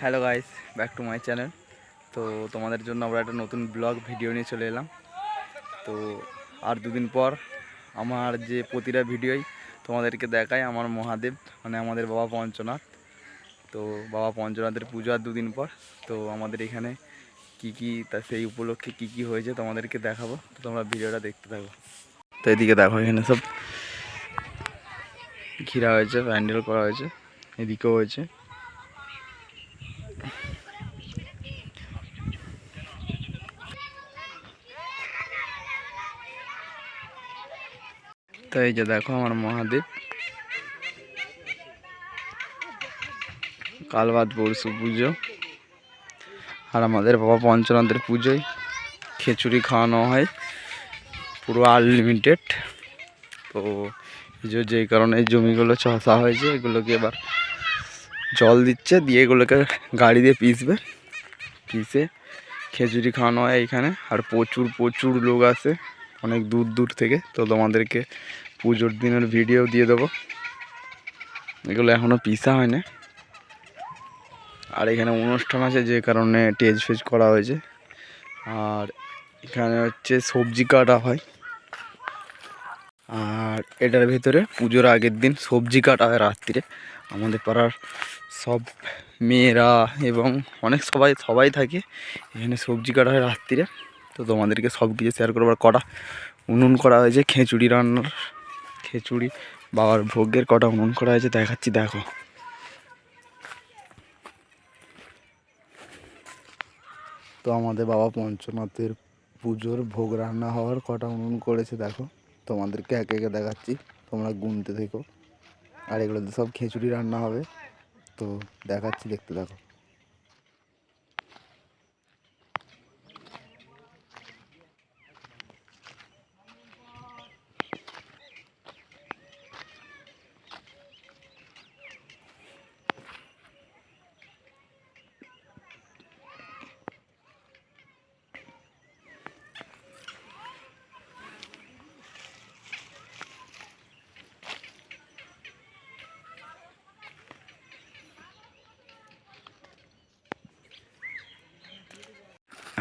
Hello guys, back to my channel. তো তোমাদের জন্য আমরা একটা নতুন ব্লগ ভিডিও নিয়ে চলে এলাম। তো আর দুদিন পর আমার যে প্রতিটা ভিডিওই তোমাদেরকে দেখায় আমার মহাদেব, মানে আমাদের বাবা পঞ্চনাথ। তো বাবা পঞ্চনাথের পুজো আর দুদিন পর। তো আমাদের এখানে কি তা সেই উপলক্ষে কি হয়েছে তোমাদেরকে দেখাবো। তো তোমরা ভিডিওটা দেখতে থাকো। তো এদিকে দেখো, এখানে সব ঘিরা হয়েছে, প্যান্ডেল করা হয়েছে, এদিকেও হয়েছে। তো এই যে দেখো আমার মহাদেব, কাল বাদ পরশু পুজো, আর আমাদের বাবা পঞ্চনাথের পুজোয় খিচুড়ি খাওয়ানো হয় পুরো আনলিমিটেড। তো যেই কারণে জমিগুলো চাষা হয়েছে, এগুলোকে এবার জল দিচ্ছে, দিয়ে এগুলোকে গাড়ি দিয়ে পিসে খিচুড়ি খাওয়ানো হয় এইখানে। আর প্রচুর লোক আসে অনেক দূর থেকে। তো তোমাদেরকে পুজোর দিনের ভিডিও দিয়ে দেবো। এগুলো এখনও পিসা হয় না। আর এখানে অনুষ্ঠান আছে, যে কারণে স্টেজ ফেজ করা হয়েছে। আর এখানে হচ্ছে সবজি কাটা হয়, আর এটার ভিতরে পুজোর আগের দিন সবজি কাটা হয় রাত্রিরে। আমাদের পাড়ার সব মেয়েরা এবং অনেক সবাই থাকে এখানে, সবজি কাটা হয় রাত্রিরে। তো তোমাদেরকে সব কিছু শেয়ার করবার কটা উনুন করা হয়েছে খিচুড়ি রান্নার, খিচুড়ি বাবার ভোগের কটা উনুন করা হয়েছে দেখাচ্ছি, দেখো। তো আমাদের বাবা পঞ্চনাথের পুজোর ভোগ রান্না হওয়ার কটা উনুন করেছে দেখো। তোমাদেরকে একে একে দেখাচ্ছি, তোমরা গুনতে থেকো। আর এগুলোতে সব খিচুড়ি রান্না হবে, তো দেখাচ্ছি, দেখতে থাকো।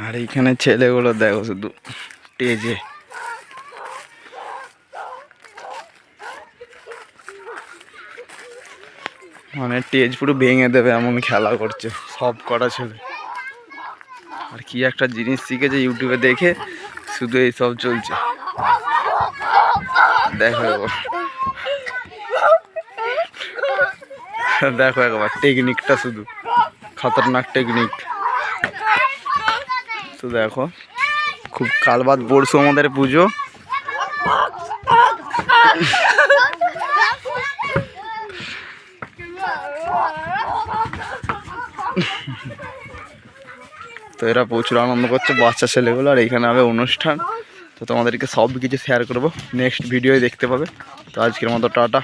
আর এইখানে ছেলেগুলো দেখো শুধু স্টেজে, মানে স্টেজ পুরো ভেঙে দেবে এমন খেলা করছে সব কটা ছেলে। আর কি একটা জিনিস শিখেছে ইউটিউবে দেখে, শুধু এইসব চলছে। দেখো দেখো একবার টেকনিকটা, শুধু খতরনাক টেকনিক। তো দেখো, খুব কাল বাদ পরশু আমাদের পুজো। তো এরা প্রচুর আনন্দ করছে বাচ্চা ছেলেগুলো। আর এইখানে হবে অনুষ্ঠান। তো তোমাদেরকে সব কিছু শেয়ার করবো, নেক্সট ভিডিওয় দেখতে পাবে। তো আজকের মতো টাটা।